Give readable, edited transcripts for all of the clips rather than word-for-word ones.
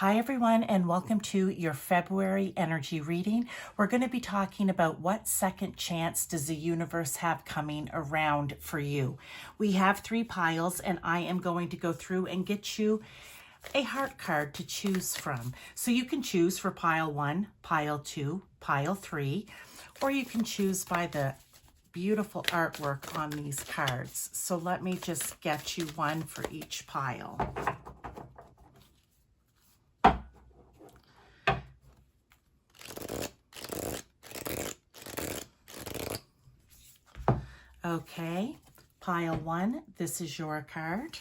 Hi everyone, and welcome to your February energy reading. We're going to be talking about what second chance does the universe have coming around for you. We have 3 piles, and I am going to go through and get you a heart card to choose from. So you can choose for pile 1, pile 2, pile 3, or you can choose by the beautiful artwork on these cards. So let me just get you one for each pile. Okay, pile 1, this is your card.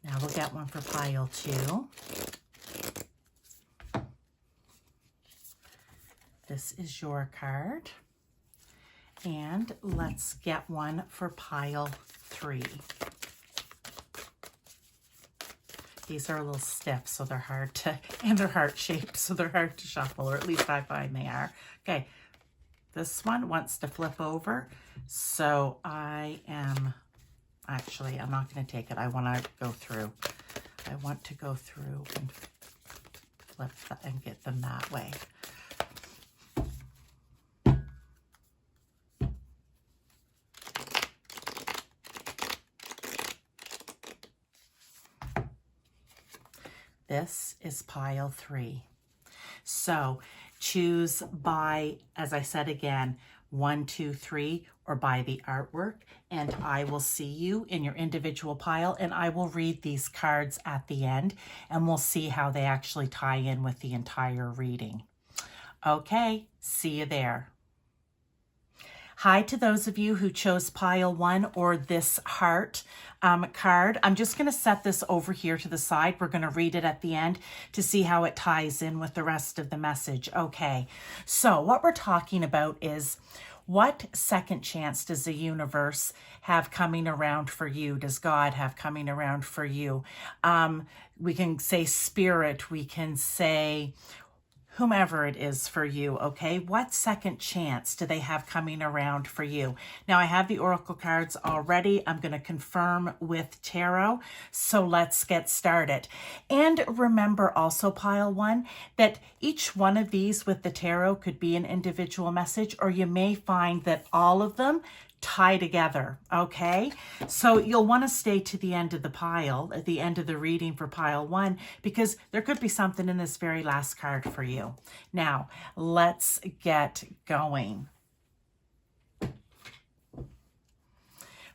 Now we'll get one for pile 2. This is your card. And let's get one for pile 3. These are a little stiff, so they're hard to, and they're heart-shaped, so they're hard to shuffle, or at least I find they are. Okay, this one wants to flip over, so I'm not going to take it. I want to go through. I want to go through and flip and get them that way. This is pile 3. So choose by, as I said again, 1, 2, 3, or by the artwork, and I will see you in your individual pile, and I will read these cards at the end, and we'll see how they actually tie in with the entire reading. Okay, see you there. Hi to those of you who chose pile 1 or this heart card. I'm just going to set this over here to the side. We're going to read it at the end to see how it ties in with the rest of the message. Okay, so what we're talking about is, what second chance does the universe have coming around for you? Does God have coming around for you? We can say spirit, we can say whomever it is for you, okay? What second chance do they have coming around for you? Now, I have the oracle cards already. I'm going to confirm with tarot, so let's get started. And remember also, pile 1, that each one of these with the tarot could be an individual message, or you may find that all of them tie together, okay? So you'll want to stay to the end of the pile, at the end of the reading for pile 1, because there could be something in this very last card for you. Now, let's get going.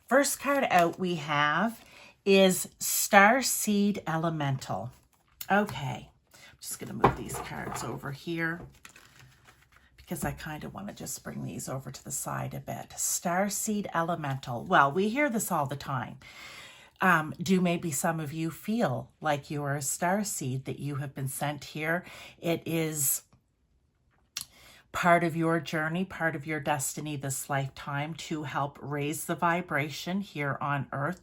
First card out we have is Starseed Elemental. Okay, I'm just going to move these cards over here, because I kind of want to just bring these over to the side a bit. Starseed Elemental. Well, we hear this all the time. Do maybe some of you feel like you are a starseed, that you have been sent here? It is part of your journey, part of your destiny this lifetime, to help raise the vibration here on Earth,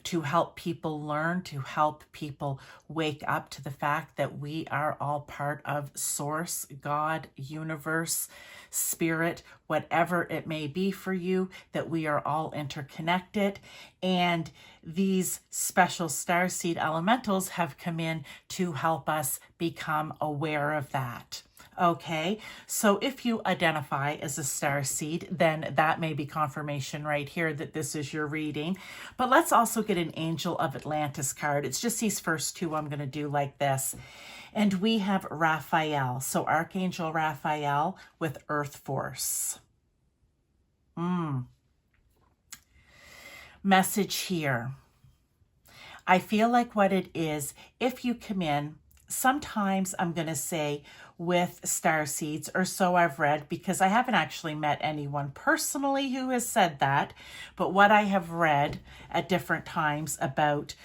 to help people learn, to help people wake up to the fact that we are all part of Source, God, universe, spirit, whatever it may be for you, that we are all interconnected. And these special starseed elementals have come in to help us become aware of that. Okay, so if you identify as a starseed, then that may be confirmation right here that this is your reading. But let's also get an Angel of Atlantis card. It's just these first 2 I'm going to do like this. And we have Raphael. So Archangel Raphael with Earth Force. Message here. I feel like what it is, if you come in, sometimes I'm going to say with starseeds, or so I've read, because I haven't actually met anyone personally who has said that, but what I have read at different times about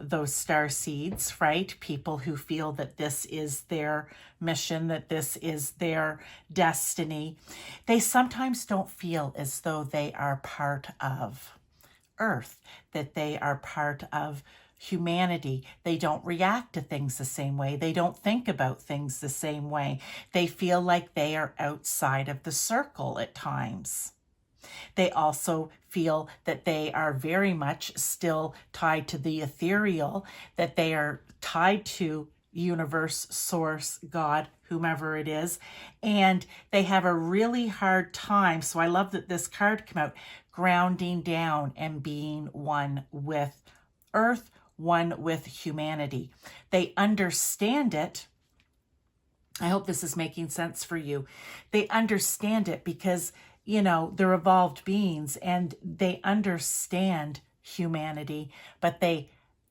those starseeds, right? People who feel that this is their mission, that this is their destiny, they sometimes don't feel as though they are part of Earth, that they are part of humanity. They don't react to things the same way. They don't think about things the same way. They feel like they are outside of the circle at times. They also feel that they are very much still tied to the ethereal, that they are tied to universe, source, God, whomever it is, and they have a really hard time. So I love that this card came out, grounding down and being one with earth, one with humanity. They understand it. I hope this is making sense for you. They understand it because, you know, they're evolved beings and they understand humanity, but they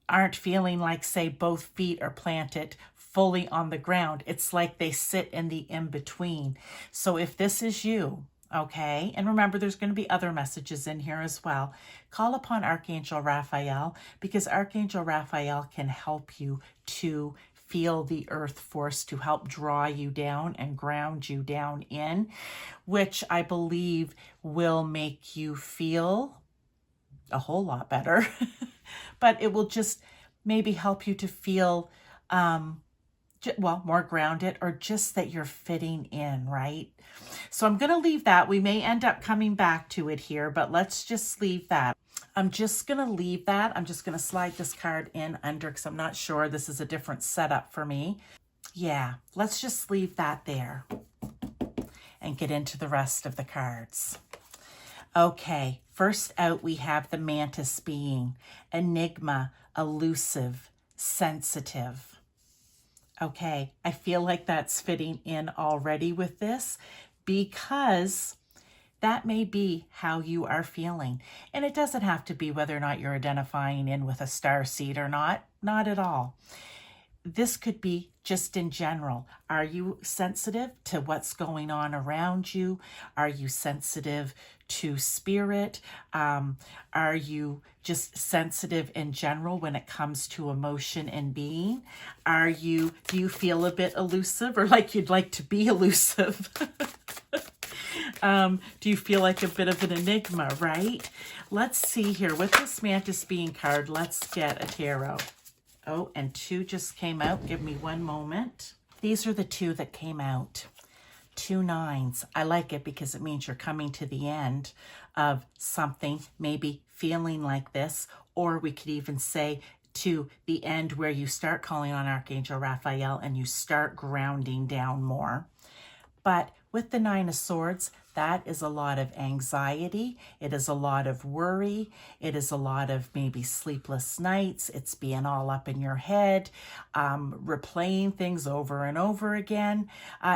aren't feeling like, say, both feet are planted fully on the ground. It's like they sit in the in-between. So if this is you, okay, and remember there's going to be other messages in here as well, call upon Archangel Raphael, because Archangel Raphael can help you to feel the earth force to help draw you down and ground you down in, which I believe will make you feel a whole lot better. But it will just maybe help you to feel, well, more grounded, or just that you're fitting in, right? So I'm going to leave that. We may end up coming back to it here, but let's just leave that. I'm just going to leave that. I'm just going to slide this card in under because I'm not sure. This is a different setup for me. Yeah, let's just leave that there and get into the rest of the cards. Okay, first out we have the Mantis being, enigma, elusive, sensitive. Okay, I feel like that's fitting in already with this because that may be how you are feeling. And it doesn't have to be whether or not you're identifying in with a starseed or not at all. This could be just in general. Are you sensitive to what's going on around you? Are you sensitive to spirit? Are you just sensitive in general when it comes to emotion and being? Do you feel a bit elusive, or like you'd like to be elusive? Do you feel like a bit of an enigma, right? Let's see here. With this Mantis being card, let's get a tarot. Oh, and two just came out. Give me one moment. These are the two that came out. 2 9s. I like it because it means you're coming to the end of something, maybe feeling like this, or we could even say to the end where you start calling on Archangel Raphael and you start grounding down more. But with the 9 of Swords, that is a lot of anxiety. It is a lot of worry. It is a lot of maybe sleepless nights. It's being all up in your head, replaying things over and over again.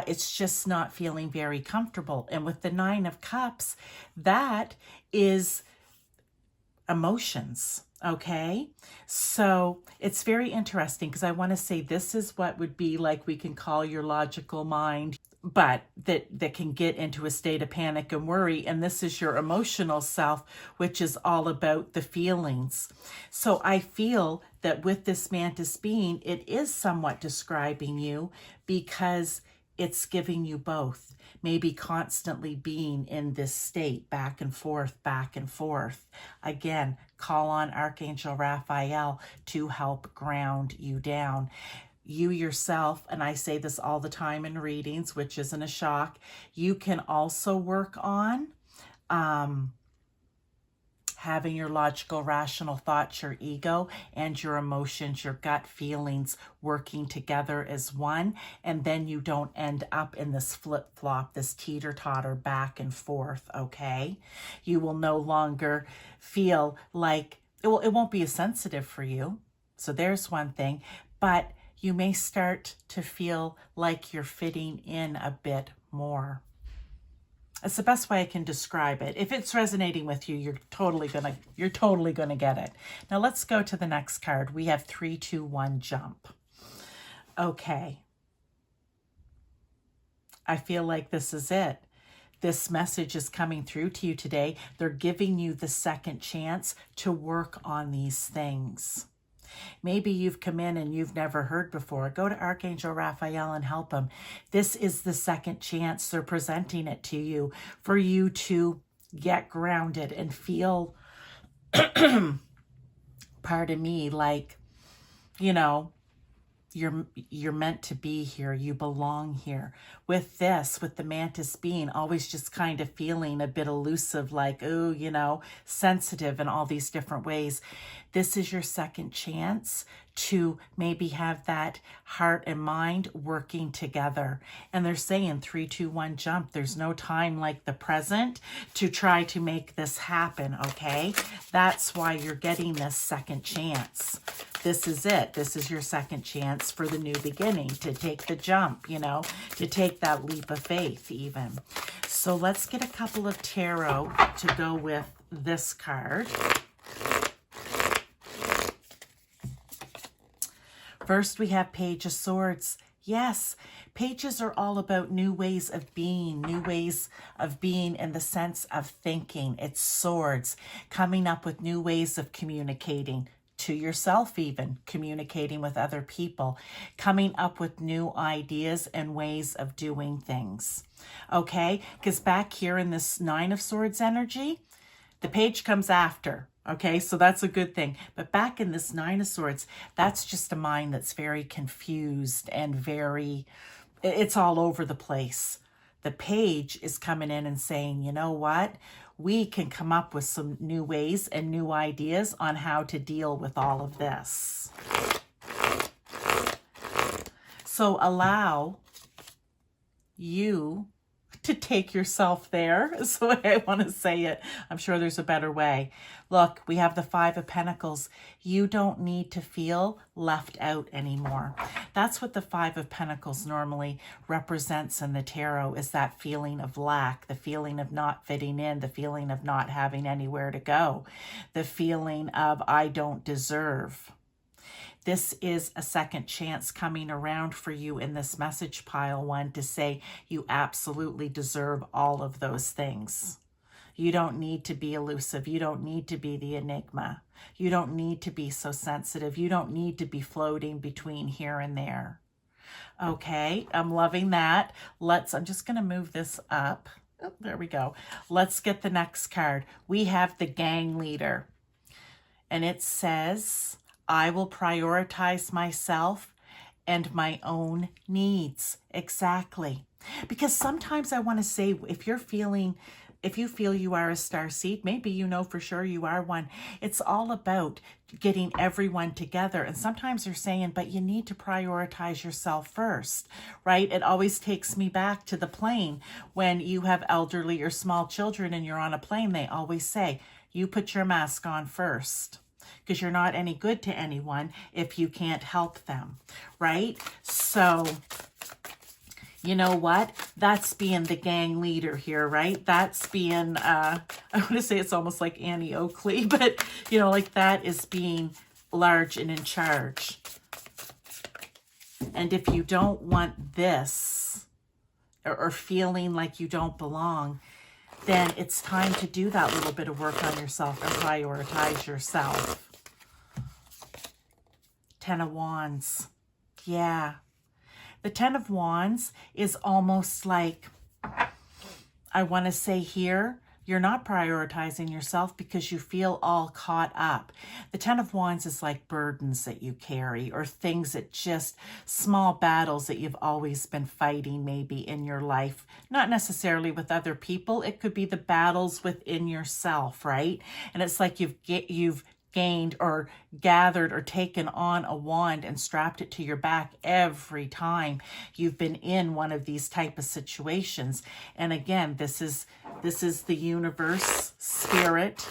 It's just not feeling very comfortable. And with the 9 of Cups, that is emotions. Okay, so it's very interesting because I want to say this is what would be like we can call your logical mind, but that can get into a state of panic and worry. And this is your emotional self, which is all about the feelings. So I feel that with this Mantis being, it is somewhat describing you because it's giving you both. Maybe constantly being in this state, back and forth, back and forth. Again, call on Archangel Raphael to help ground you down. You yourself, and I say this all the time in readings, which isn't a shock, you can also work on having your logical, rational thoughts, your ego, and your emotions, your gut feelings working together as one. And then you don't end up in this flip-flop, this teeter-totter back and forth, okay? You will no longer feel like, it won't be as sensitive for you. So there's one thing. But you may start to feel like you're fitting in a bit more. It's the best way I can describe it. If it's resonating with you, you're totally gonna get it. Now let's go to the next card. We have 3, 2, 1, jump. Okay. I feel like this is it. This message is coming through to you today. They're giving you the second chance to work on these things. Maybe you've come in and you've never heard before. Go to Archangel Raphael and help him. This is the second chance. They're presenting it to you for you to get grounded and feel, pardon me, like you know, you're meant to be here. You belong here. With this, with the mantis being always just kind of feeling a bit elusive, like, oh, you know, sensitive in all these different ways. This is your second chance to maybe have that heart and mind working together. And they're saying 3, 2, 1, jump. There's no time like the present to try to make this happen, okay? That's why you're getting this second chance. This is it. This is your second chance for the new beginning, to take the jump, you know, to take that leap of faith even. So let's get a couple of tarot to go with this card. First, we have Page of Swords. Yes, pages are all about new ways of being in the sense of thinking. It's swords, coming up with new ways of communicating to yourself, even communicating with other people, coming up with new ideas and ways of doing things. Okay, because back here in this Nine of Swords energy, the page comes after. Okay, so that's a good thing. But back in this Nine of Swords, that's just a mind that's very confused and it's all over the place. The page is coming in and saying, you know what? We can come up with some new ways and new ideas on how to deal with all of this. So allow you to take yourself there is the way I want to say it. I'm sure there's a better way. Look, we have the Five of Pentacles. You don't need to feel left out anymore. That's what the Five of Pentacles normally represents in the tarot, is that feeling of lack, the feeling of not fitting in, the feeling of not having anywhere to go, the feeling of I don't deserve. This is a second chance coming around for you in this message pile one to say you absolutely deserve all of those things. You don't need to be elusive. You don't need to be the enigma. You don't need to be so sensitive. You don't need to be floating between here and there. Okay, I'm loving that. I'm just going to move this up. Oh, there we go. Let's get the next card. We have the Gang Leader. And it says, I will prioritize myself and my own needs. Exactly. Because sometimes I want to say, if you feel you are a starseed, maybe you know for sure you are one. It's all about getting everyone together. And sometimes they're saying, but you need to prioritize yourself first, right? It always takes me back to the plane. When you have elderly or small children and you're on a plane, they always say, you put your mask on first, because you're not any good to anyone if you can't help them, right? So, you know what? That's being the gang leader here, right? That's being, I want to say it's almost like Annie Oakley, but, you know, like that is being large and in charge. And if you don't want this, or feeling like you don't belong, then it's time to do that little bit of work on yourself and prioritize yourself. Ten of Wands. Yeah. The Ten of Wands is almost like, I want to say here, you're not prioritizing yourself because you feel all caught up. The Ten of Wands is like burdens that you carry, or things that just, small battles that you've always been fighting maybe in your life. Not necessarily with other people. It could be the battles within yourself, right? And it's like you've gained or gathered or taken on a wand and strapped it to your back every time you've been in one of these type of situations. And again, this is the universe, spirit,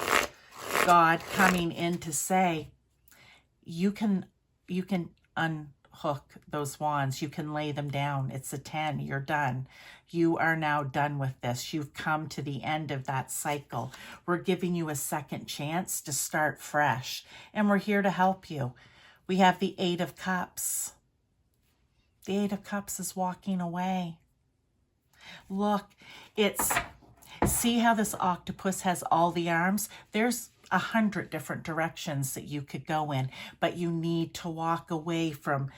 God coming in to say, you can unhook those wands. You can lay them down. It's a 10. You're done. You are now done with this. You've come to the end of that cycle. We're giving you a second chance to start fresh, and we're here to help you. We have the Eight of Cups. The Eight of Cups is walking away. Look, see how this octopus has all the arms? There's 100 different directions that you could go in, but you need to walk away from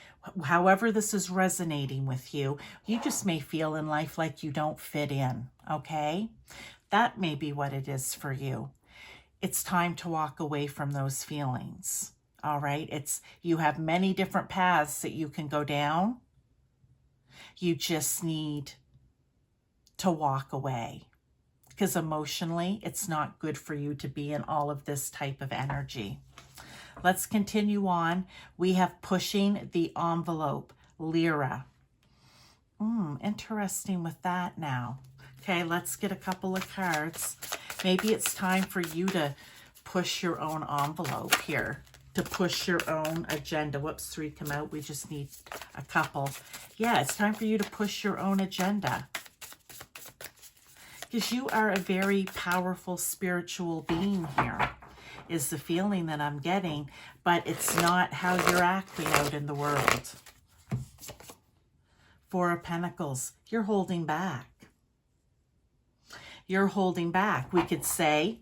however this is resonating with you. You just may feel in life like you don't fit in, okay? That may be what it is for you. It's time to walk away from those feelings, All right. You have many different paths that you can go down. You just need to walk away, because emotionally, it's not good for you to be in all of this type of energy. Let's continue on. We have pushing the envelope, Lyra. Interesting with that now. Okay, let's get a couple of cards. Maybe it's time for you to push your own envelope here, to push your own agenda. Whoops, 3 come out. We just need a couple. Yeah, it's time for you to push your own agenda, because you are a very powerful spiritual being here, is the feeling that I'm getting, but it's not how you're acting out in the world. 4 of Pentacles, you're holding back. You're holding back. We could say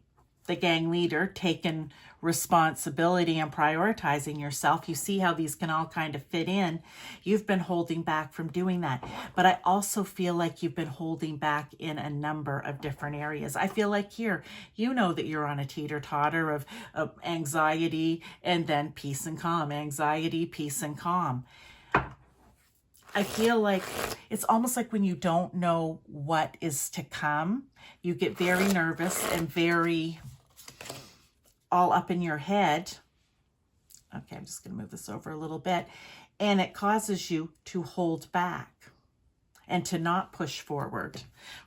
the gang leader taking responsibility and prioritizing yourself. You see how these can all kind of fit in. You've been holding back from doing that. But I also feel like you've been holding back in a number of different areas. I feel like here, you know that you're on a teeter-totter of anxiety and then peace and calm. Anxiety, peace and calm. I feel like it's almost like when you don't know what is to come, you get very nervous and very all up in your head. Okay, I'm just going to move this over a little bit. And it causes you to hold back and to not push forward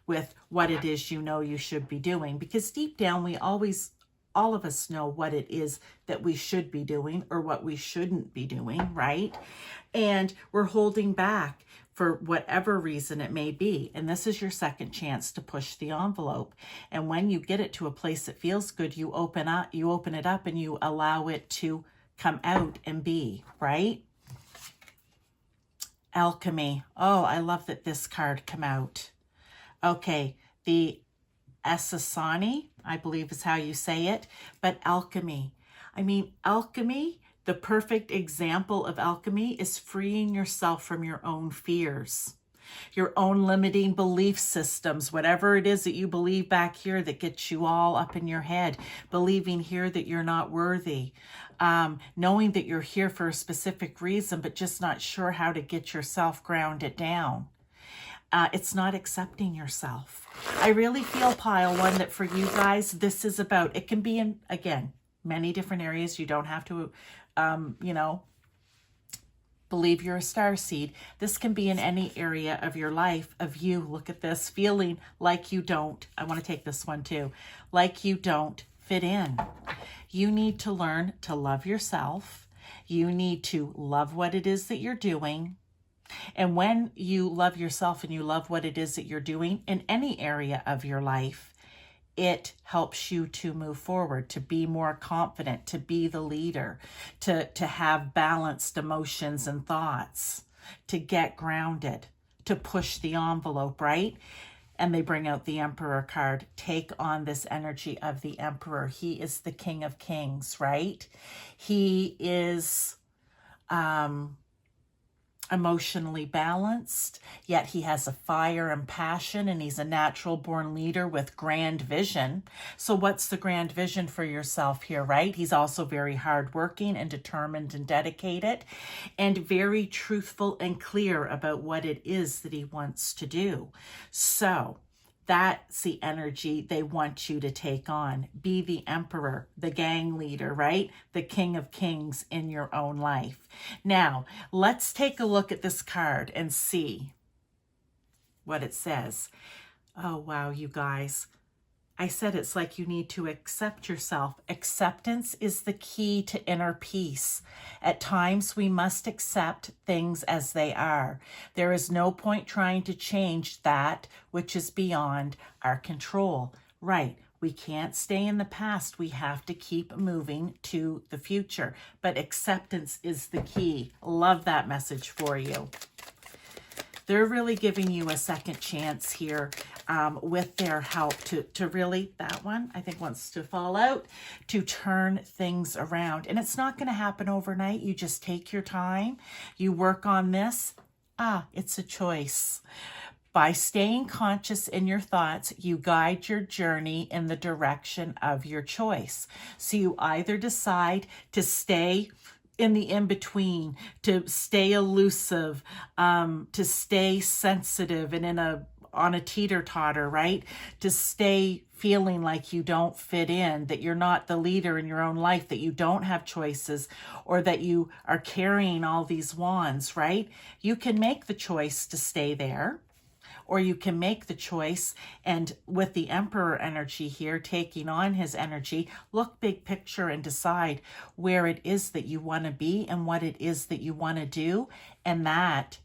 with what it is you know you should be doing. Because deep down, all of us know what it is that we should be doing or what we shouldn't be doing, right? And we're holding back for whatever reason it may be. And this is your second chance to push the envelope. And when you get it to a place that feels good, you open it up and you allow it to come out and be, right? Alchemy. Oh, I love that this card come out. Okay, the Asasani, I believe is how you say it, but alchemy. I mean, alchemy, the perfect example of alchemy is freeing yourself from your own fears, your own limiting belief systems, whatever it is that you believe back here that gets you all up in your head, believing here that you're not worthy, knowing that you're here for a specific reason, but just not sure how to get yourself grounded down. It's not accepting yourself. I really feel, pile one, that for you guys, this is about, it can be in, again, many different areas. You don't have to, believe you're a starseed. This can be in any area of your life of you, look at this, feeling like you don't, I want to take this one too, like you don't fit in. You need to learn to love yourself. You need to love what it is that you're doing. And when you love yourself and you love what it is that you're doing in any area of your life, it helps you to move forward, to be more confident, to be the leader, to have balanced emotions and thoughts, to get grounded, to push the envelope, right? And they bring out the Emperor card. Take on this energy of the Emperor. He is the King of Kings, right? He is emotionally balanced, yet he has a fire and passion, and he's a natural born leader with grand vision. So what's the grand vision for yourself here, right? He's also very hardworking and determined and dedicated and very truthful and clear about what it is that he wants to do. So that's the energy they want you to take on. Be the Emperor, the gang leader, right? The King of Kings in your own life. Now, let's take a look at this card and see what it says. Oh, wow, you guys. I said it's like you need to accept yourself. Acceptance is the key to inner peace. At times, we must accept things as they are. There is no point trying to change that which is beyond our control. Right. We can't stay in the past. We have to keep moving to the future. But acceptance is the key. Love that message for you. They're really giving you a second chance here with their help to really, that one I think wants to fall out, to turn things around. And it's not going to happen overnight. You just take your time. You work on this. It's a choice. By staying conscious in your thoughts, you guide your journey in the direction of your choice. So you either decide to stay in the in-between, to stay elusive, to stay sensitive and on a teeter-totter, right? To stay feeling like you don't fit in, that you're not the leader in your own life, that you don't have choices, or that you are carrying all these wands, right? You can make the choice to stay there, or you can make the choice, and with the Emperor energy here, taking on his energy, look big picture and decide where it is that you want to be and what it is that you want to do. And that,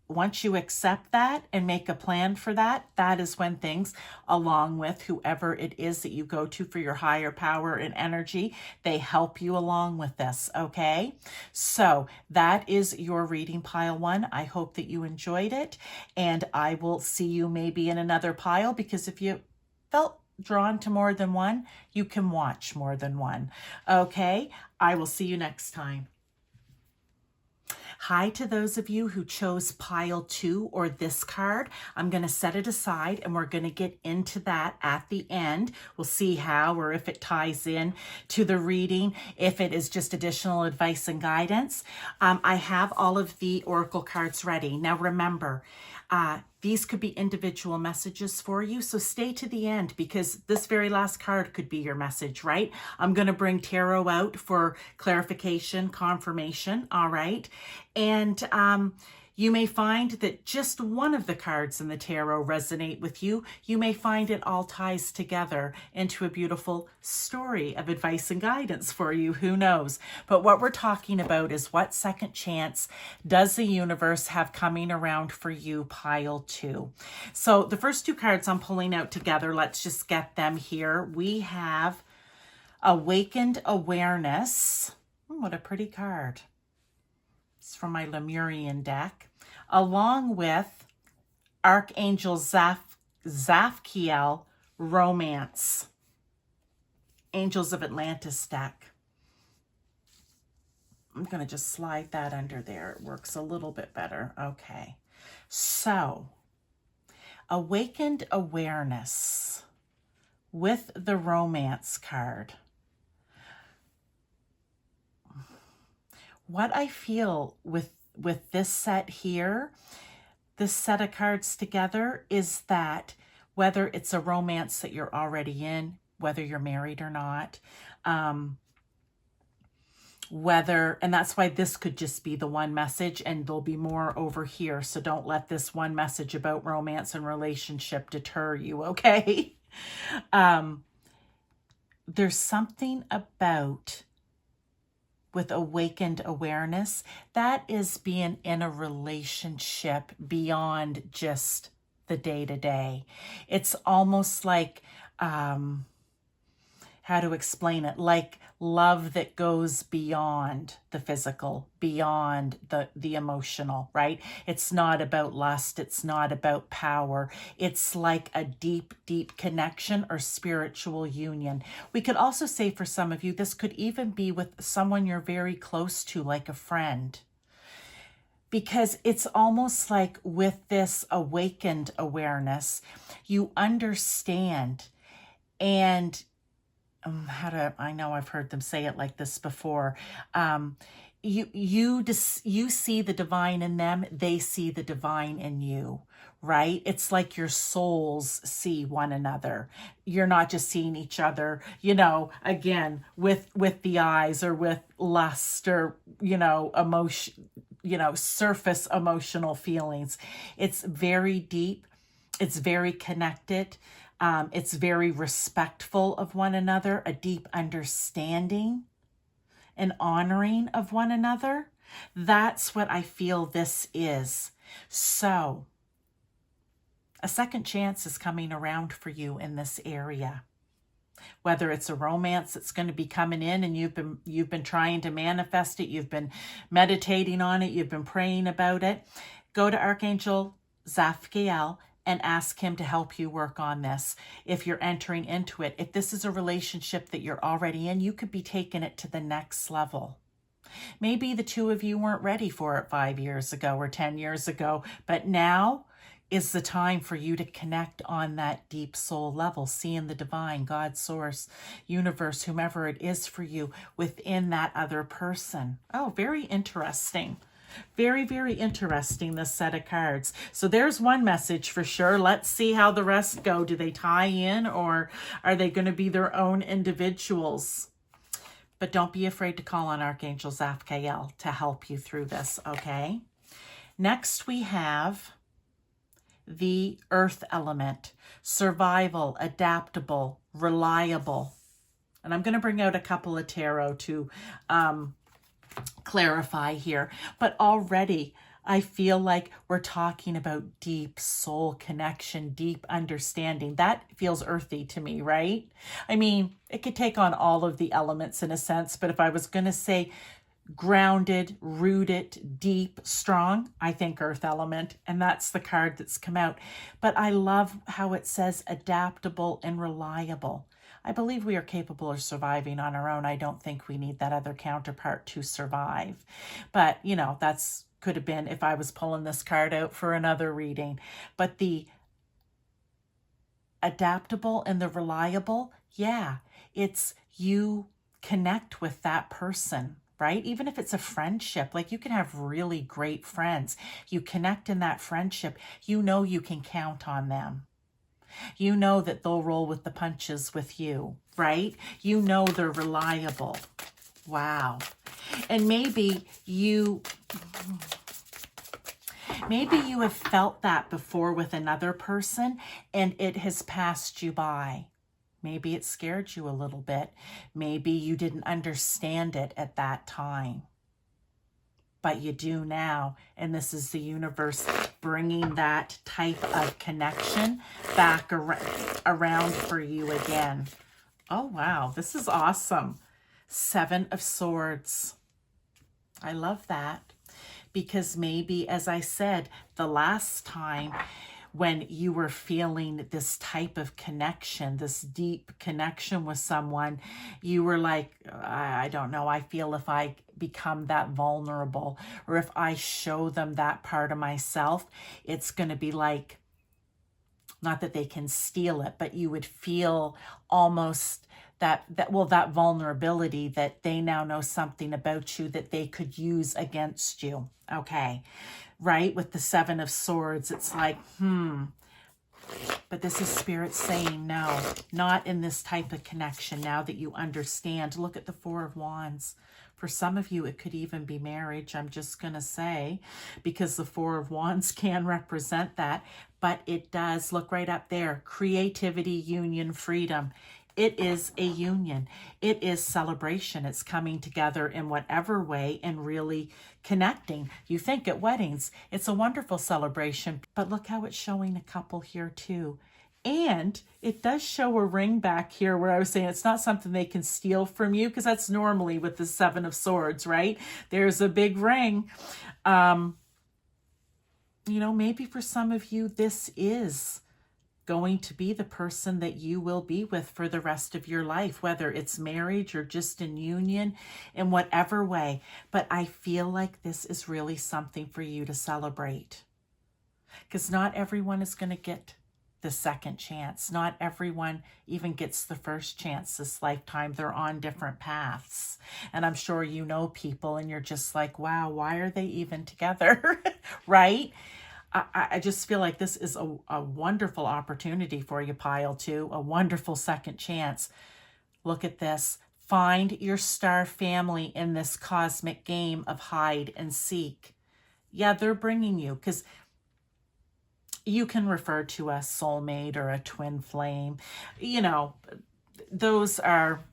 once you accept that and make a plan for that, that is when things, along with whoever it is that you go to for your higher power and energy, they help you along with this, okay? So that is your reading, pile one. I hope that you enjoyed it, and I will see you maybe in another pile, because if you felt drawn to more than one, you can watch more than one, okay? I will see you next time. Hi to those of you who chose pile 2 or this card. I'm going to set it aside and we're going to get into that at the end. We'll see how, or if it ties in to the reading, if it is just additional advice and guidance. I have all of the oracle cards ready. Now remember, these could be individual messages for you, so stay to the end, because this very last card could be your message, right? I'm going to bring tarot out for clarification, confirmation, all right? And you may find that just one of the cards in the tarot resonate with you. You may find it all ties together into a beautiful story of advice and guidance for you. Who knows? But what we're talking about is, what second chance does the universe have coming around for you, pile 2? So the first two cards I'm pulling out together, let's just get them here. We have Awakened Awareness. What a pretty card. It's from my Lemurian deck, along with Archangel Zaphkiel Romance, Angels of Atlantis deck. I'm going to just slide that under there. It works a little bit better. Okay. So, Awakened Awareness with the Romance card. What I feel with this set here, this set of cards together, is that whether it's a romance that you're already in, whether you're married or not, and that's why this could just be the one message, and there'll be more over here. So don't let this one message about romance and relationship deter you, okay? There's something about, with awakened awareness, that is being in a relationship beyond just the day-to-day. It's almost like, how to explain it, like love that goes beyond the physical, beyond the emotional, right? It's not about lust. It's not about power. It's like a deep, deep connection or spiritual union. We could also say, for some of you, this could even be with someone you're very close to, like a friend. Because it's almost like with this awakened awareness, you understand, and I know I've heard them say it like this before. You see the divine in them, they see the divine in you, right? It's like your souls see one another. You're not just seeing each other, again, with the eyes, or with lust, or, emotion, surface emotional feelings. It's very deep. It's very connected. It's very respectful of one another, a deep understanding and honoring of one another. That's what I feel this is. So, a second chance is coming around for you in this area. Whether it's a romance that's going to be coming in and you've been trying to manifest it, you've been meditating on it, you've been praying about it, go to Archangel Zaphkiel and ask him to help you work on this. If you're entering into it, if this is a relationship that you're already in, you could be taking it to the next level. Maybe the two of you weren't ready for it 5 years ago or 10 years ago, but now is the time for you to connect on that deep soul level, seeing the divine, God, source, universe, whomever it is for you within that other person. Oh, very interesting. Very, very interesting, this set of cards. So there's one message for sure. Let's see how the rest go. Do they tie in, or are they going to be their own individuals? But don't be afraid to call on Archangel Zaphael to help you through this, okay? Next, we have the earth element, survival, adaptable, reliable. And I'm going to bring out a couple of tarot to clarify here. But already I feel like we're talking about deep soul connection, deep understanding. That feels earthy to me, right? I mean, it could take on all of the elements in a sense, but if I was going to say grounded, rooted, deep, strong, I think earth element, and that's the card that's come out. But I love how it says adaptable and reliable. I believe we are capable of surviving on our own. I don't think we need that other counterpart to survive. But, you know, that's could have been if I was pulling this card out for another reading. But the adaptable and the reliable, yeah, it's you connect with that person, right? Even if it's a friendship, like you can have really great friends. You connect in that friendship, you know you can count on them. You know that they'll roll with the punches with you, right? You know they're reliable. Wow. And maybe you have felt that before with another person and it has passed you by. Maybe it scared you a little bit. Maybe you didn't understand it at that time. But you do now, and this is the universe bringing that type of connection back around for you again. Oh, wow, this is awesome. 7 of Swords. I love that because maybe, as I said, the last time when you were feeling this type of connection, this deep connection with someone, you were like, I don't know, I feel if I become that vulnerable or if I show them that part of myself, it's going to be like, not that they can steal it, but you would feel almost that vulnerability, that they now know something about you that they could use against you. Okay. Right? With the 7 of Swords, it's like, but this is Spirit saying no, not in this type of connection now that you understand. Look at the 4 of Wands. For some of you, it could even be marriage, I'm just going to say, because the 4 of Wands can represent that, but it does. Look right up there. Creativity, union, freedom. It is a union. It is celebration. It's coming together in whatever way and really connecting. You think at weddings, it's a wonderful celebration, but look how it's showing a couple here too. And it does show a ring back here where I was saying it's not something they can steal from you, because that's normally with the 7 of Swords, right? There's a big ring. You know, maybe for some of you, this is going to be the person that you will be with for the rest of your life, whether it's marriage or just in union, in whatever way. But I feel like this is really something for you to celebrate, because not everyone is going to get the second chance. Not everyone even gets the first chance this lifetime. They're on different paths. And I'm sure you know people and you're just like, wow, why are they even together? Right? I just feel like this is a wonderful opportunity for you, pile 2, a wonderful second chance. Look at this. Find your star family in this cosmic game of hide and seek. Yeah, they're bringing you, because you can refer to a soulmate or a twin flame. You know, those are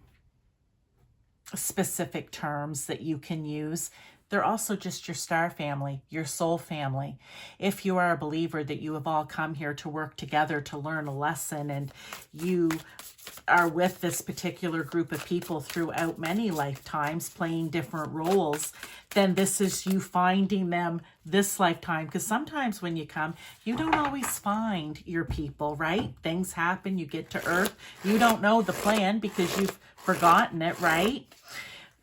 specific terms that you can use. They're also just your star family, your soul family. If you are a believer that you have all come here to work together to learn a lesson, and you are with this particular group of people throughout many lifetimes playing different roles, then this is you finding them this lifetime. Because sometimes when you come, you don't always find your people, right? Things happen, you get to Earth, you don't know the plan because you've forgotten it, right?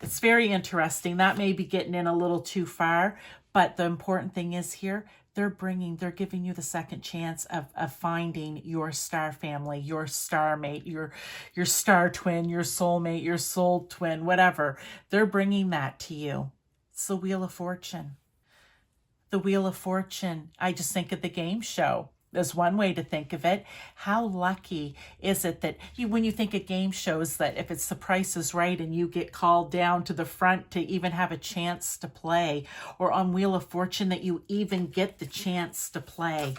It's very interesting. That may be getting in a little too far, but the important thing is here, they're giving you the second chance of finding your star family, your star mate, your star twin, your soulmate, your soul twin, whatever. They're bringing that to you. It's the Wheel of Fortune. The Wheel of Fortune, I just think of the game show. There's one way to think of it. How lucky is it that when you think of game shows, that if it's The Price is Right and you get called down to the front to even have a chance to play, or on Wheel of Fortune that you even get the chance to play.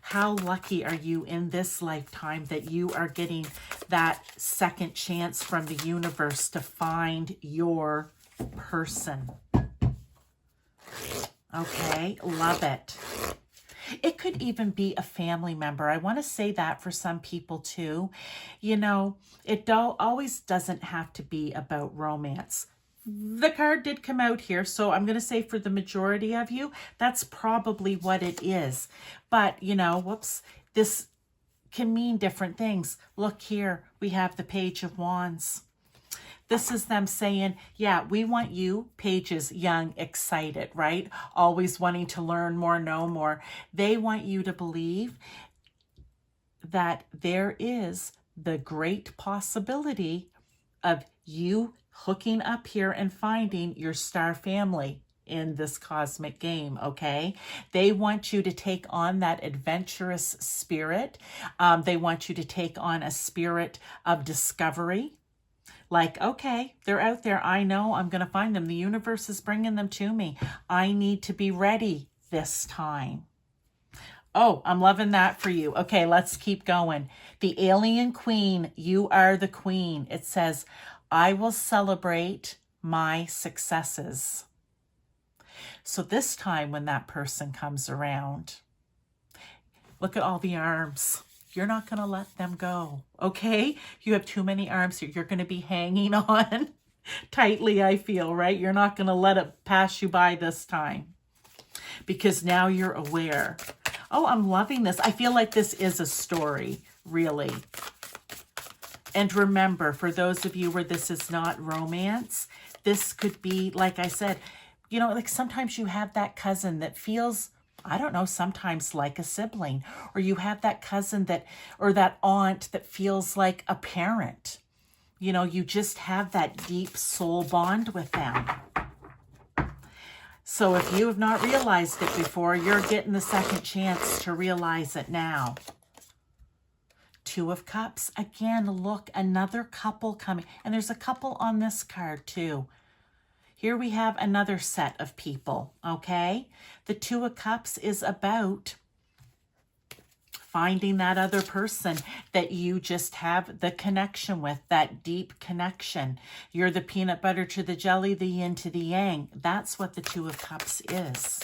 How lucky are you in this lifetime that you are getting that second chance from the universe to find your person. Okay, love it. It could even be a family member. I want to say that for some people too. You know, it always doesn't have to be about romance. The card did come out here, so I'm going to say for the majority of you, that's probably what it is. But, you know, whoops, this can mean different things. Look here, we have the Page of Wands. This is them saying, yeah, we want you, pages, young, excited, right? Always wanting to learn more, know more. They want you to believe that there is the great possibility of you hooking up here and finding your star family in this cosmic game, okay? They want you to take on that adventurous spirit. They want you to take on a spirit of discovery. Like, okay, they're out there. I know I'm going to find them. The universe is bringing them to me. I need to be ready this time. Oh, I'm loving that for you. Okay, let's keep going. The Alien Queen, you are the queen. It says, I will celebrate my successes. So this time when that person comes around, look at all the arms. You're not going to let them go, okay? You have too many arms here. You're going to be hanging on tightly, I feel, right? You're not going to let it pass you by this time because now you're aware. Oh, I'm loving this. I feel like this is a story, really. And remember, for those of you where this is not romance, this could be, like I said, you know, like sometimes you have that cousin that feels, I don't know, sometimes like a sibling, or you have that cousin that, or that aunt that feels like a parent. You know, you just have that deep soul bond with them. So if you have not realized it before, you're getting the second chance to realize it now. Two of Cups, again, look, another couple coming. And there's a couple on this card too. Here we have another set of people, okay? The Two of Cups is about finding that other person that you just have the connection with, that deep connection. You're the peanut butter to the jelly, the yin to the yang. That's what the Two of Cups is.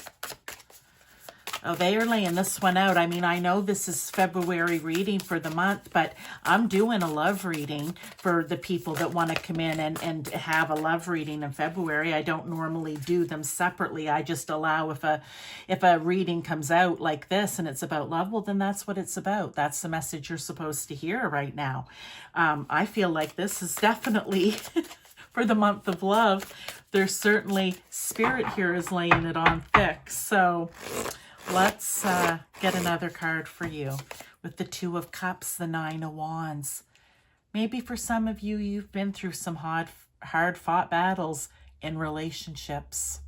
Oh, they are laying this one out. I mean, I know this is February reading for the month, but I'm doing a love reading for the people that want to come in and have a love reading in February. I don't normally do them separately. I just allow if a reading comes out like this and it's about love, well, then that's what it's about. That's the message you're supposed to hear right now. I feel like this is definitely for the month of love. There's certainly spirit here is laying it on thick. So let's get another card for you with the Two of Cups, the Nine of Wands. Maybe for some of you, you've been through some hard-fought battles in relationships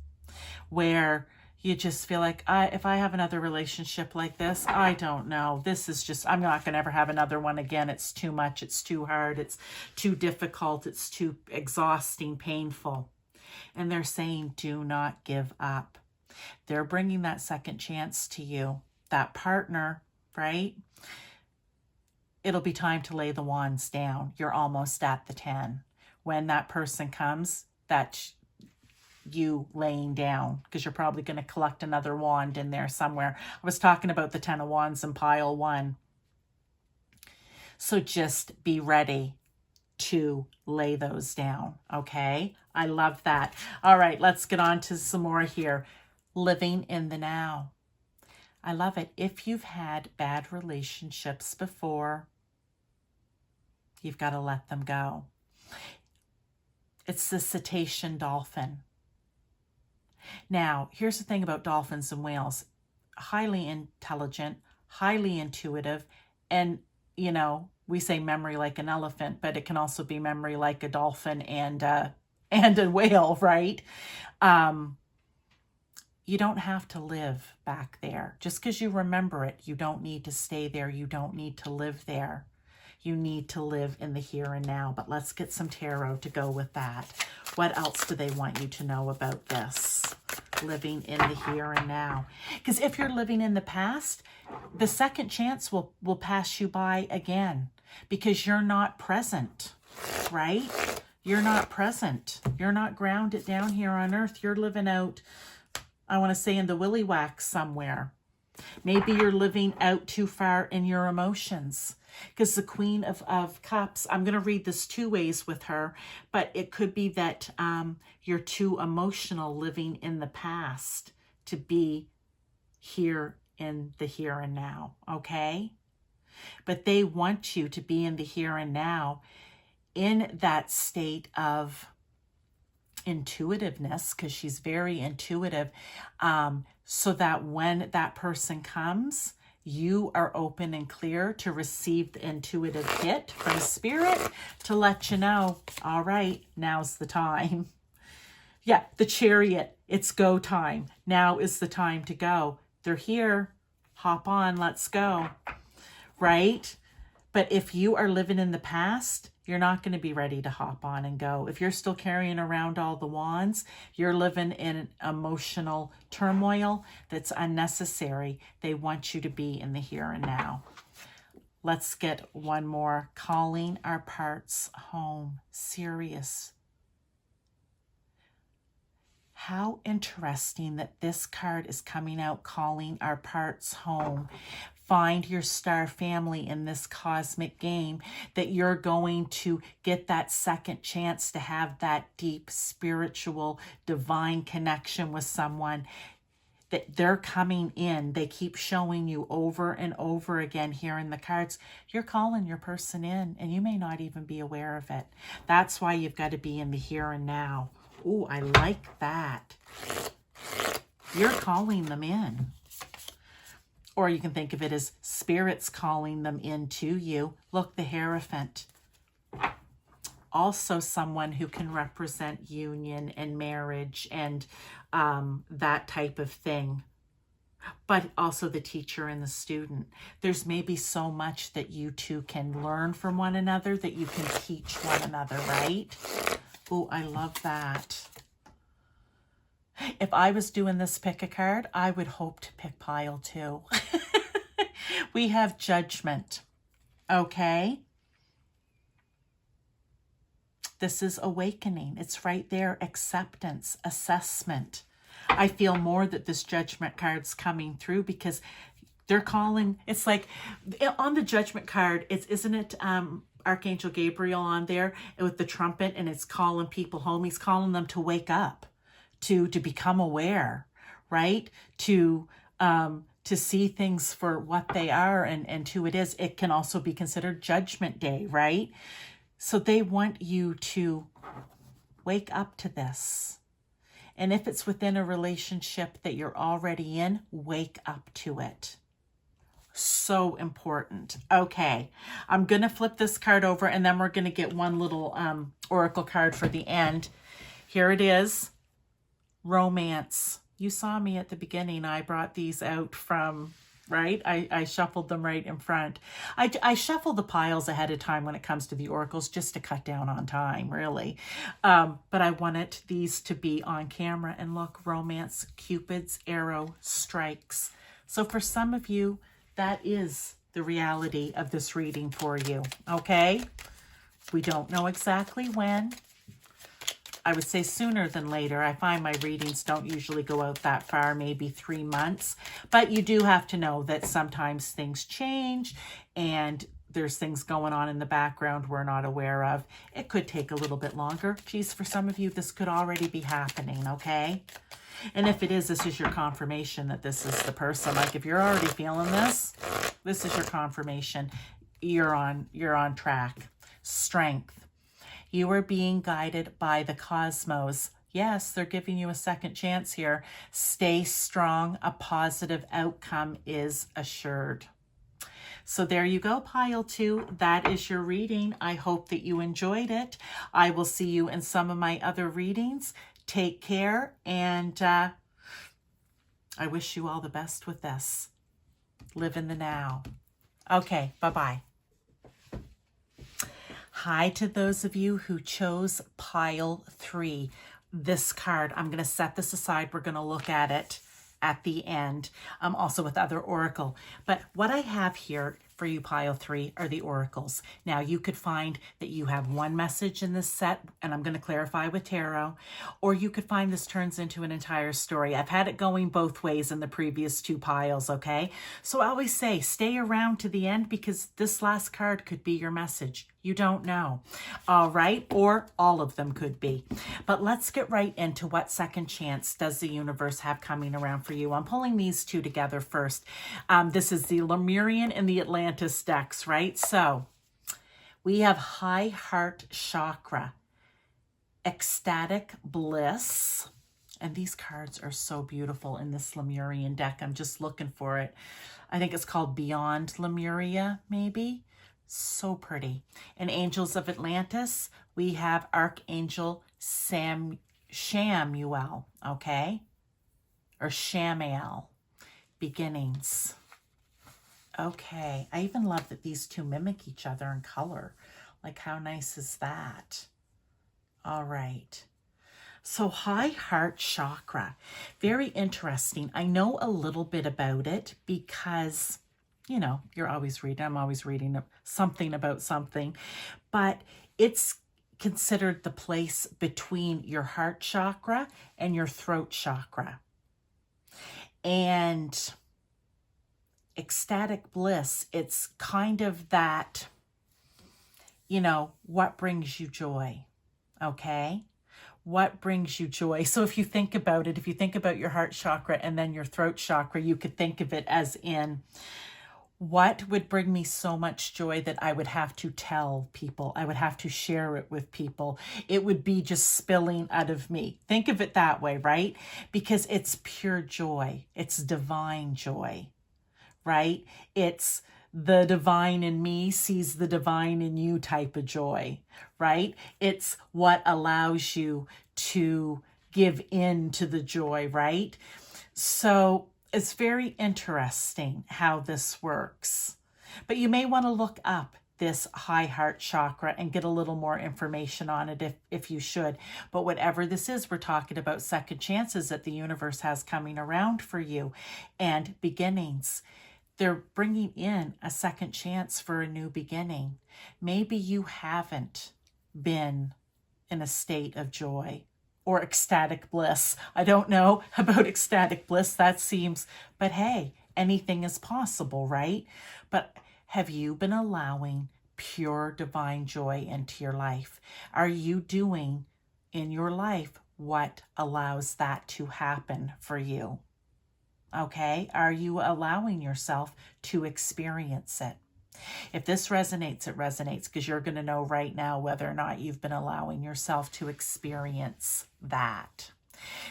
where you just feel like, if I have another relationship like this, I don't know. This is just, I'm not going to ever have another one again. It's too much. It's too hard. It's too difficult. It's too exhausting, painful. And they're saying, do not give up. They're bringing that second chance to you, that partner, right? It'll be time to lay the wands down. You're almost at the 10. When that person comes, that's you laying down because you're probably going to collect another wand in there somewhere. I was talking about the 10 of Wands in pile 1. So just be ready to lay those down, okay? I love that. All right, let's get on to some more here. Living in the now. I love it. If you've had bad relationships before, you've got to let them go. It's the cetacean dolphin. Now, here's the thing about dolphins and whales. highly intelligent, highly intuitive, and, you know, we say memory like an elephant, but it can also be memory like a dolphin and a whale, right? You don't have to live back there. Just because you remember it, you don't need to stay there. You don't need to live there. You need to live in the here and now. But let's get some tarot to go with that. What else do they want you to know about this? Living in the here and now. Because if you're living in the past, the second chance will pass you by again because you're not present, right? You're not present. You're not grounded down here on earth. You're living out, I want to say, in the willy wax somewhere. Maybe you're living out too far in your emotions. Because the Queen of Cups, I'm going to read this two ways with her, but it could be that you're too emotional living in the past to be here in the here and now, okay? But they want you to be in the here and now in that state of intuitiveness, because she's very intuitive, so that when that person comes, you are open and clear to receive the intuitive hit from Spirit to let you know, all right, now's the time. Yeah, the Chariot, it's go time. Now is the time to go. They're here. Hop on, let's go. Right? But if you are living in the past, you're not going to be ready to hop on and go. If you're still carrying around all the wands, you're living in an emotional turmoil that's unnecessary. They want you to be in the here and now. Let's get one more. Calling our parts home. Sirius. How interesting that this card is coming out, calling our parts home. Find your star family in this cosmic game, that you're going to get that second chance to have that deep spiritual divine connection with someone, that they're coming in. They keep showing you over and over again here in the cards. You're calling your person in and you may not even be aware of it. That's why you've got to be in the here and now. Ooh, I like that. You're calling them in. Or you can think of it as spirits calling them into you. Look, the Hierophant. Also someone who can represent union and marriage and that type of thing. But also the teacher and the student. There's maybe so much that you two can learn from one another, that you can teach one another, right? Oh, I love that. If I was doing this pick a card, I would hope to pick pile 2. We have Judgment. Okay. This is awakening. It's right there. Acceptance, assessment. I feel more that this Judgment card's coming through because they're calling. It's like on the Judgment card, isn't it Archangel Gabriel on there with the trumpet, and it's calling people home. He's calling them to wake up, to become aware, right? To see things for what they are and who it is. It can also be considered Judgment Day, right? So they want you to wake up to this. And if it's within a relationship that you're already in, wake up to it. So important. Okay, I'm going to flip this card over and then we're going to get one little oracle card for the end. Here it is. Romance. You saw me at the beginning. I brought these out from, right? I shuffled them right in front. I shuffle the piles ahead of time when it comes to the oracles just to cut down on time, really. But I wanted these to be on camera. And look, Romance, Cupid's arrow strikes. So for some of you, that is the reality of this reading for you, okay? We don't know exactly when. I would say sooner than later. I find my readings don't usually go out that far, maybe 3 months. But you do have to know that sometimes things change and there's things going on in the background we're not aware of. It could take a little bit longer. Geez, for some of you, this could already be happening, okay? And if it is, this is your confirmation that this is the person. Like if you're already feeling this, this is your confirmation. You're on track. Strength. You are being guided by the cosmos Yes, they're giving you a second chance here. Stay strong. A positive outcome is assured. So there you go, pile 2. That is your reading. I hope that you enjoyed it. I will see you in some of my other readings. Take care, and I wish you all the best with this. Live in the now. Okay, bye-bye. Hi to those of you who chose pile 3. This card, I'm going to set this aside. We're going to look at it at the end, also with other oracle. But what I have here for you, pile 3, are the oracles. Now, you could find that you have one message in this set, and I'm going to clarify with tarot, or you could find this turns into an entire story. I've had it going both ways in the previous 2 piles, okay? So I always say, stay around to the end, because this last card could be your message. You don't know. All right, or all of them could be. But let's get right into what second chance does the universe have coming around for you. I'm pulling these 2 together first. This is the Lemurian and the Atlantis decks, right? So we have high heart chakra, ecstatic bliss, and these cards are so beautiful in this Lemurian deck. I'm just looking for it. I think it's called Beyond Lemuria, maybe. So pretty. And Angels of Atlantis, we have Archangel Shamuel, okay? Or Shamael. Beginnings. Okay. I even love that these 2 mimic each other in color. Like, how nice is that? All right. So high heart chakra. Very interesting. I know a little bit about it because, you know, you're always reading. I'm always reading something about something. But it's considered the place between your heart chakra and your throat chakra. And ecstatic bliss, it's kind of that, you know, what brings you joy, okay? What brings you joy? So if you think about it, if you think about your heart chakra and then your throat chakra, you could think of it as in, what would bring me so much joy that I would have to tell people? I would have to share it with people. It would be just spilling out of me. Think of it that way, right? Because it's pure joy. It's divine joy, right? It's the divine in me sees the divine in you type of joy, right? It's what allows you to give in to the joy, right? So it's very interesting how this works. But you may want to look up this high heart chakra and get a little more information on it if you should. But whatever this is, we're talking about second chances that the universe has coming around for you and beginnings. They're bringing in a second chance for a new beginning. Maybe you haven't been in a state of joy or ecstatic bliss. I don't know about ecstatic bliss, that seems, but hey, anything is possible, right? But have you been allowing pure divine joy into your life? Are you doing in your life what allows that to happen for you? Okay, are you allowing yourself to experience it? If this resonates, it resonates, because you're going to know right now whether or not you've been allowing yourself to experience that.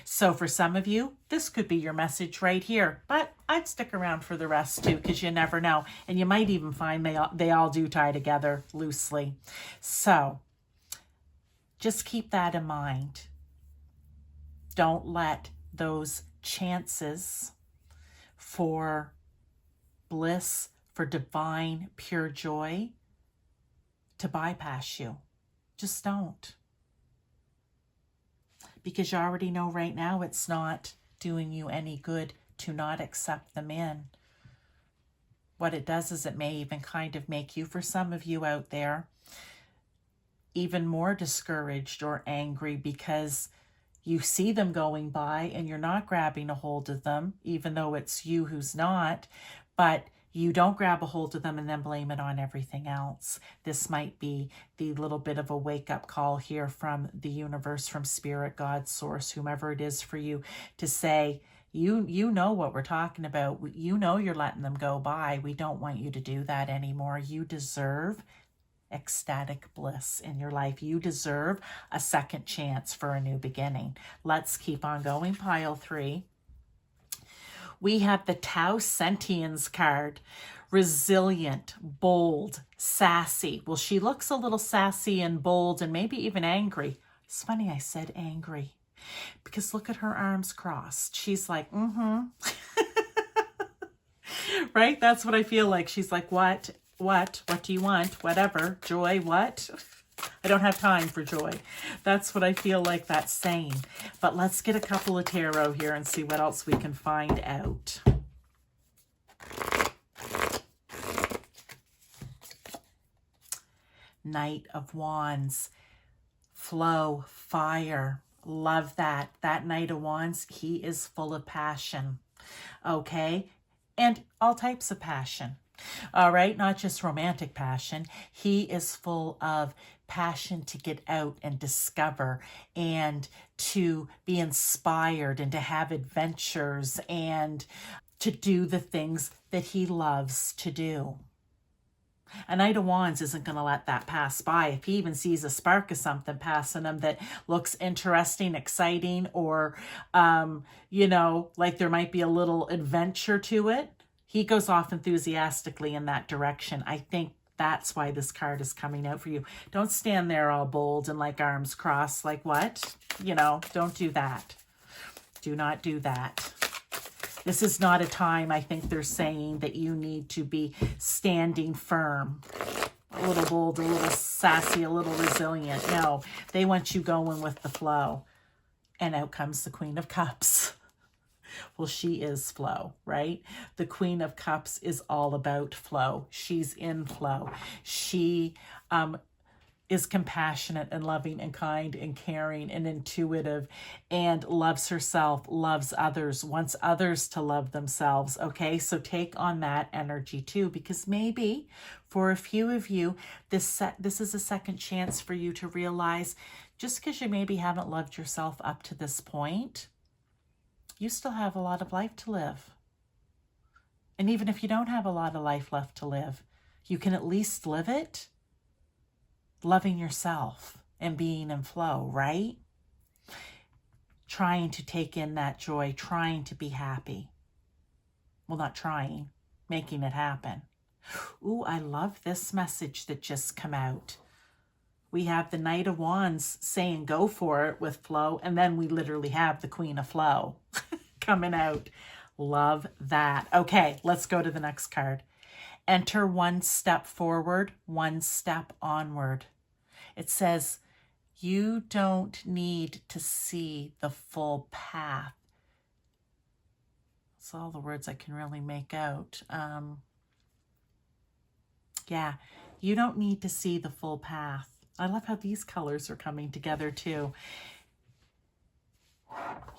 So for some of you, this could be your message right here, but I'd stick around for the rest too, because you never know. And you might even find they all do tie together loosely. So just keep that in mind. Don't let those chances for bliss, for divine, pure joy, to bypass you. Just don't. Because you already know right now it's not doing you any good to not accept them in. What it does is it may even kind of make you, for some of you out there, even more discouraged or angry because you see them going by and you're not grabbing a hold of them, even though it's you who's not, but you don't grab a hold of them and then blame it on everything else. This might be the little bit of a wake-up call here from the universe, from spirit, God, source, whomever it is for you, to say, you know what we're talking about. You know you're letting them go by. We don't want you to do that anymore. You deserve ecstatic bliss in your life. You deserve a second chance for a new beginning. Let's keep on going. Pile 3. We have the Tau Sentience card. Resilient, bold, sassy. Well, she looks a little sassy and bold and maybe even angry. It's funny I said angry because look at her arms crossed. She's like, right? That's what I feel like. She's like, what? What do you want? Whatever. Joy, what? I don't have time for joy. That's what I feel like that's saying. But let's get a couple of tarot here and see what else we can find out. Knight of Wands. Flow, fire. Love that. That Knight of Wands, he is full of passion. Okay? And all types of passion. All right? Not just romantic passion. He is full of passion to get out and discover and to be inspired and to have adventures and to do the things that he loves to do. A Knight of Wands isn't going to let that pass by. If he even sees a spark of something passing him that looks interesting, exciting, or, like there might be a little adventure to it, he goes off enthusiastically in that direction. I think that's why this card is coming out for you. Don't stand there all bold and like arms crossed, like what? Don't do that. Do not do that. This is not a time, I think they're saying, that you need to be standing firm. A little bold, a little sassy, a little resilient. No, they want you going with the flow. And out comes the Queen of Cups. Well, she is flow, right? The Queen of Cups is all about flow. She's in flow. She is compassionate and loving and kind and caring and intuitive and loves herself, loves others, wants others to love themselves. Okay, so take on that energy too, because maybe for a few of you, this is a second chance for you to realize just because you maybe haven't loved yourself up to this point, you still have a lot of life to live. And even if you don't have a lot of life left to live, you can at least live it loving yourself and being in flow, right? Trying to take in that joy, trying to be happy. Well, not trying, making it happen. Ooh, I love this message that just come out. We have the Knight of Wands saying go for it with flow, and then we literally have the Queen of Flow coming out. Love that. Okay, let's go to the next card. Enter one step forward, one step onward. It says, you don't need to see the full path. That's all the words I can really make out. Yeah, you don't need to see the full path. I love how these colors are coming together too.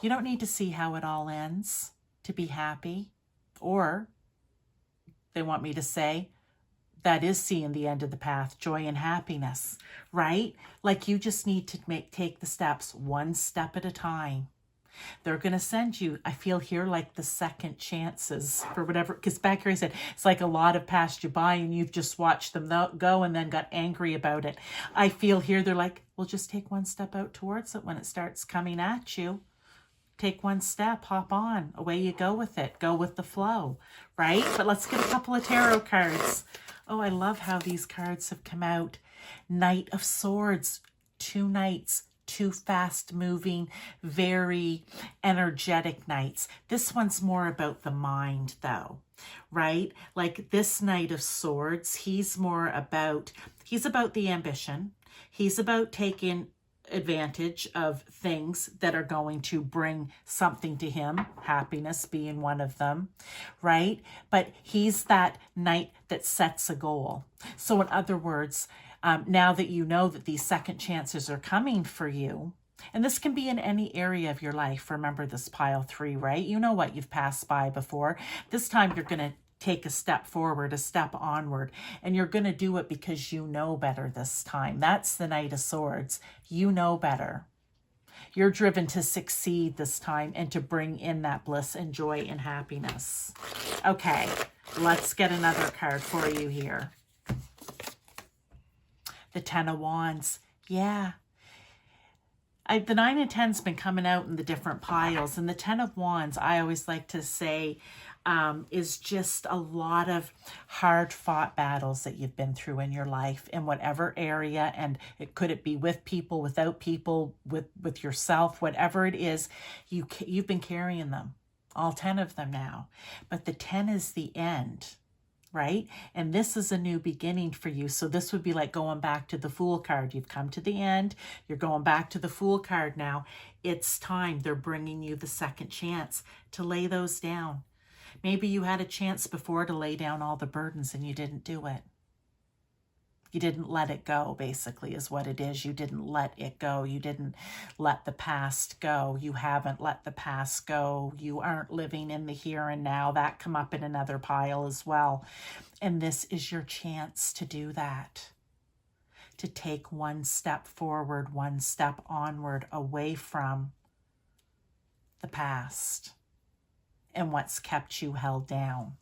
You don't need to see how it all ends to be happy, or they want me to say, that is seeing the end of the path, joy and happiness, right? Like you just need to take the steps one step at a time. They're going to send you, I feel here, like the second chances for whatever, because back here I said, it's like a lot have passed you by and you've just watched them go and then got angry about it. I feel here they're like, well, just take one step out towards it when it starts coming at you. Take one step, hop on, away you go with it. Go with the flow, right? But let's get a couple of tarot cards. Oh, I love how these cards have come out. Knight of Swords, 2 knights, 2 fast-moving, very energetic knights. This one's more about the mind, though, right? Like this Knight of Swords, he's about the ambition. He's about taking advantage of things that are going to bring something to him, happiness being one of them, right? But he's that knight that sets a goal. So in other words, now that you know that these second chances are coming for you, and this can be in any area of your life. Remember this pile 3, right? You know what you've passed by before. This time you're going to take a step forward, a step onward, and you're going to do it because you know better this time. That's the Knight of Swords. You know better. You're driven to succeed this time and to bring in that bliss and joy and happiness. Okay, let's get another card for you here. The Ten of Wands. Yeah. The 9 and 10's been coming out in the different piles. And the 10 of Wands, I always like to say, is just a lot of hard-fought battles that you've been through in your life in whatever area. And could it be with people, without people, with yourself, whatever it is, you've been carrying them, all 10 of them now. But the 10 is the end, right? And this is a new beginning for you. So this would be like going back to the Fool card. You've come to the end. You're going back to the Fool card now. It's time. They're bringing you the second chance to lay those down. Maybe you had a chance before to lay down all the burdens and you didn't do it. You didn't let it go, basically, is what it is. You didn't let it go. You didn't let the past go. You haven't let the past go. You aren't living in the here and now. That come up in another pile as well. And this is your chance to do that. To take one step forward, one step onward, away from the past and what's kept you held down.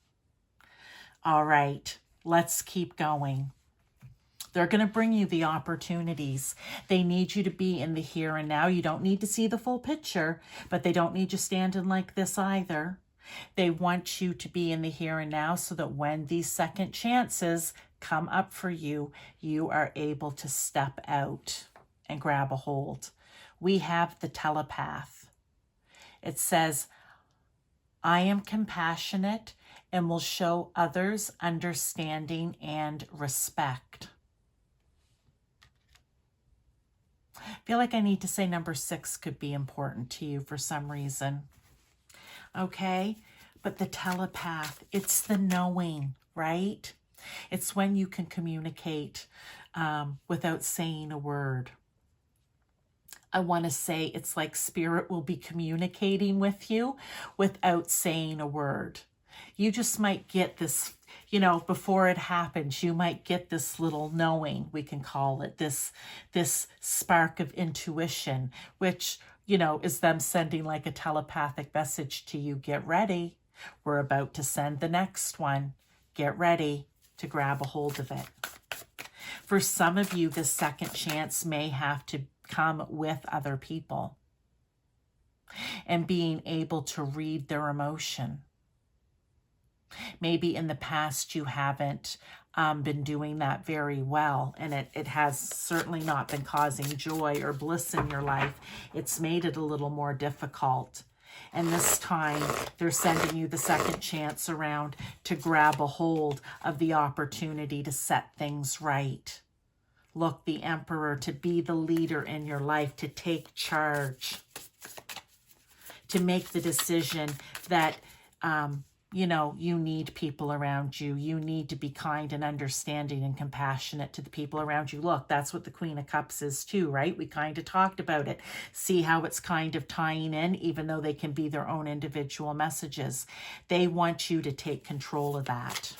All right, let's keep going. They're going to bring you the opportunities. They need you to be in the here and now. You don't need to see the full picture, but they don't need you standing like this either. They want you to be in the here and now so that when these second chances come up for you, you are able to step out and grab a hold. We have the Telepath. It says, I am compassionate and will show others understanding and respect. I feel like I need to say number 6 could be important to you for some reason. Okay, but the Telepath, it's the knowing, right? It's when you can communicate without saying a word. I want to say it's like Spirit will be communicating with you without saying a word. You just might get this, before it happens, you might get this little knowing, we can call it, this spark of intuition, which, is them sending like a telepathic message to you. Get ready. We're about to send the next one. Get ready to grab a hold of it. For some of you, the second chance may have to come with other people and being able to read their emotion. Maybe in the past you haven't been doing that very well, and it has certainly not been causing joy or bliss in your life. It's made it a little more difficult. And this time they're sending you the second chance around to grab a hold of the opportunity to set things right. Look, the Emperor, to be the leader in your life, to take charge, to make the decision that, you need people around you. You need to be kind and understanding and compassionate to the people around you. Look, that's what the Queen of Cups is too, right? We kind of talked about it. See how it's kind of tying in, even though they can be their own individual messages. They want you to take control of that.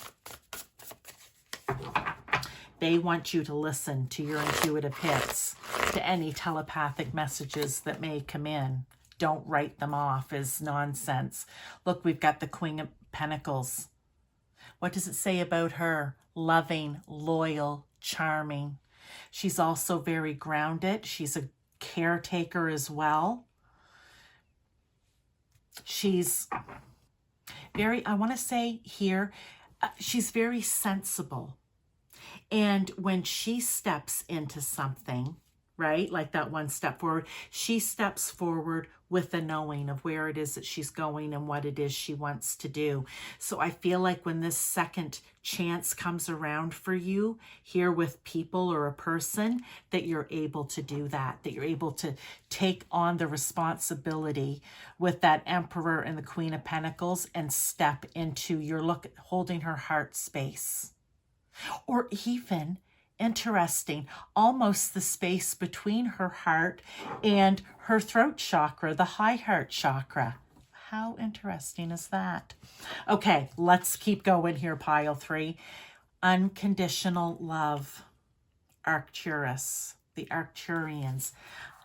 They want you to listen to your intuitive hits, to any telepathic messages that may come in. Don't write them off as nonsense. Look, we've got the Queen of Pentacles. What does it say about her? Loving, loyal, charming. She's also very grounded. She's a caretaker as well. She's very, I want to say here, she's very sensible. And when she steps into something, right, like that one step forward, she steps forward with the knowing of where it is that she's going and what it is she wants to do. So I feel like when this second chance comes around for you here with people or a person, that you're able to do that you're able to take on the responsibility with that Emperor and the Queen of Pentacles and step into your holding her heart space. Or even, interesting, almost the space between her heart and her throat chakra, the high heart chakra. How interesting is that? Okay, let's keep going here, pile 3. Unconditional love. Arcturus, the Arcturians.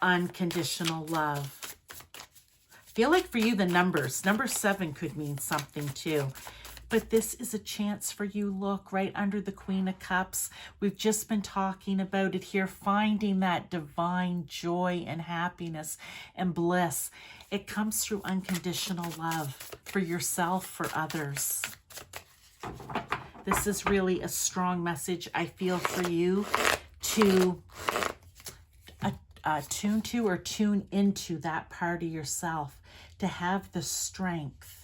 Unconditional love. I feel like for you, the number 7 could mean something too. But this is a chance for you. Look, right under the Queen of Cups. We've just been talking about it here, finding that divine joy and happiness and bliss. It comes through unconditional love for yourself, for others. This is really a strong message, I feel, for you to tune to or tune into that part of yourself, to have the strength.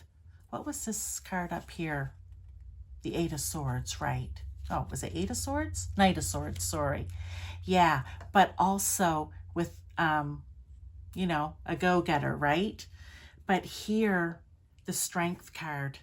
What was this card up here? The Eight of Swords, right? Oh, was it Eight of Swords? Knight of Swords, sorry. Yeah, but also with, you know, a go-getter, right? But here, the Strength card,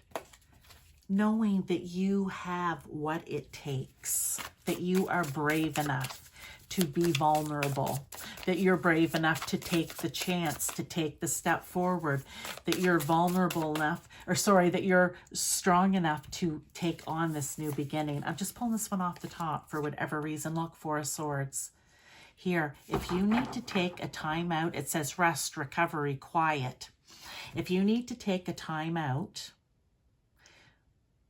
knowing that you have what it takes, that you are brave enough to be vulnerable, that you're brave enough to take the chance, to take the step forward, that you're vulnerable enough, or sorry, that you're strong enough to take on this new beginning. I'm just pulling this one off the top for whatever reason. Look, Four of Swords. Here, if you need to take a time out, it says rest, recovery, quiet. If you need to take a time out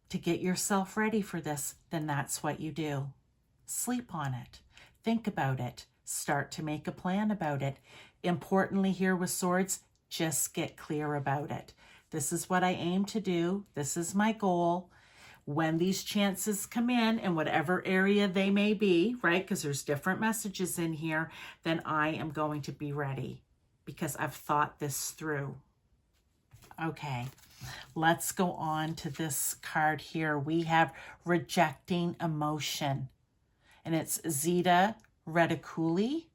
to get yourself ready for this, then that's what you do. Sleep on it. Think about it. Start to make a plan about it. Importantly here with Swords, just get clear about it. This is what I aim to do. This is my goal. When these chances come in whatever area they may be, right, because there's different messages in here, then I am going to be ready because I've thought this through. Okay, let's go on to this card here. We have Rejecting Emotion. And it's Zeta Reticuli.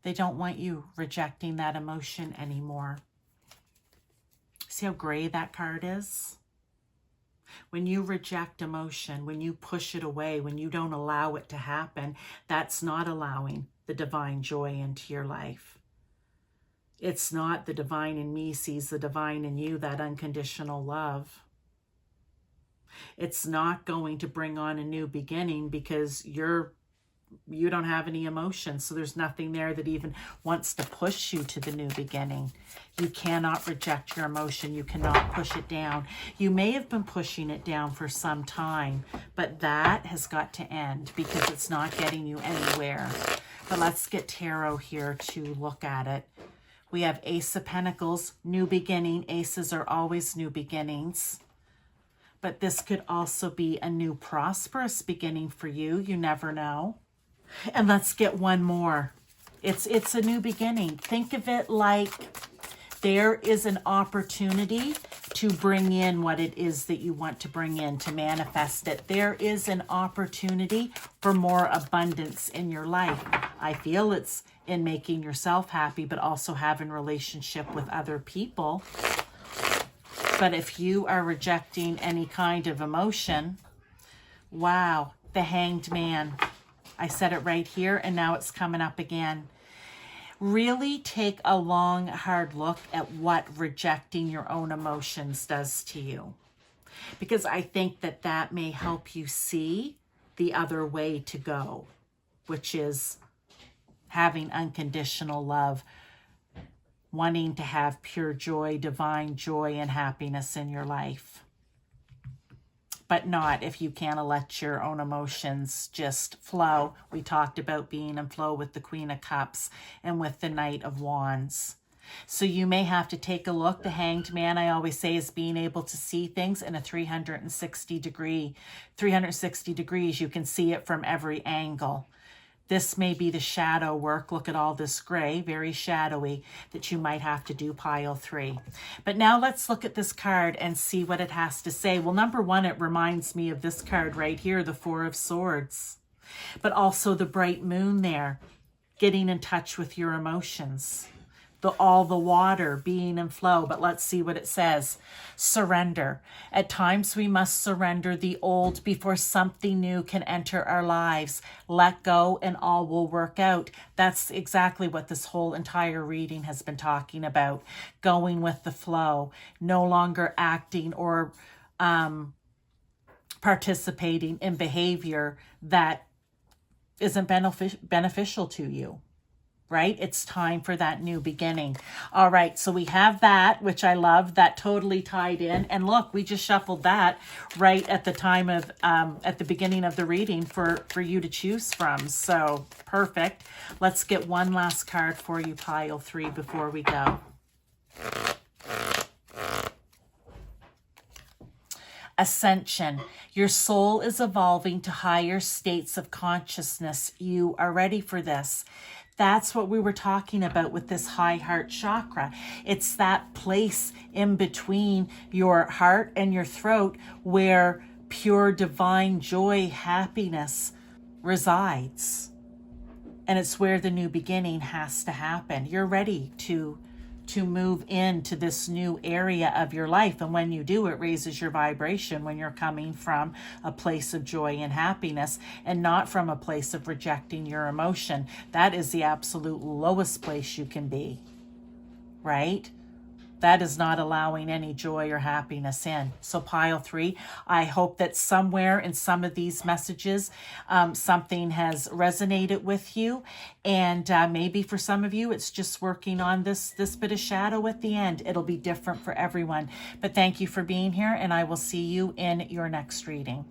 They don't want you rejecting that emotion anymore. See how gray that card is? When you reject emotion, when you push it away, when you don't allow it to happen, that's not allowing the divine joy into your life. It's not the divine in me sees the divine in you, that unconditional love. It's not going to bring on a new beginning because you don't have any emotion. So there's nothing there that even wants to push you to the new beginning. You cannot reject your emotion. You cannot push it down. You may have been pushing it down for some time, but that has got to end because it's not getting you anywhere. But let's get tarot here to look at it. We have Ace of Pentacles, new beginning. Aces are always new beginnings. But this could also be a new prosperous beginning for you. You never know. And let's get one more. It's a new beginning. Think of it like there is an opportunity to bring in what it is that you want to bring in, to manifest it. There is an opportunity for more abundance in your life. I feel it's in making yourself happy, but also having relationship with other people. But if you are rejecting any kind of emotion, wow, the Hanged Man. I said it right here, and now it's coming up again. Really take a long, hard look at what rejecting your own emotions does to you. Because I think that that may help you see the other way to go, which is having unconditional love, wanting to have pure joy, divine joy and happiness in your life. But not if you can't let your own emotions just flow. We talked about being in flow with the Queen of Cups and with the Knight of Wands. So you may have to take a look. The Hanged Man, I always say, is being able to see things in a 360 degrees. You can see it from every angle. This may be the shadow work. Look at all this gray, very shadowy, that you might have to do pile 3. But now let's look at this card and see what it has to say. Well, number one, it reminds me of this card right here, the Four of Swords, but also the bright moon there, getting in touch with your emotions. All the water being in flow. But let's see what it says. Surrender. At times we must surrender the old before something new can enter our lives. Let go and all will work out. That's exactly what this whole entire reading has been talking about. Going with the flow. No longer acting or participating in behavior that isn't beneficial to you. right? It's time for that new beginning. All right, so we have that, which I love, that totally tied in. And look, we just shuffled that right at the time of, at the beginning of the reading for you to choose from. So perfect. Let's get one last card for you, pile 3, before we go. Ascension. Your soul is evolving to higher states of consciousness. You are ready for this. That's what we were talking about with this high heart chakra. It's that place in between your heart and your throat where pure divine joy, happiness resides. And it's where the new beginning has to happen. You're ready to move into this new area of your life. And when you do, it raises your vibration when you're coming from a place of joy and happiness and not from a place of rejecting your emotion. That is the absolute lowest place you can be, right? That is not allowing any joy or happiness in. So pile 3, I hope that somewhere in some of these messages, something has resonated with you. And maybe for some of you, it's just working on this bit of shadow at the end. It'll be different for everyone. But thank you for being here, and I will see you in your next reading.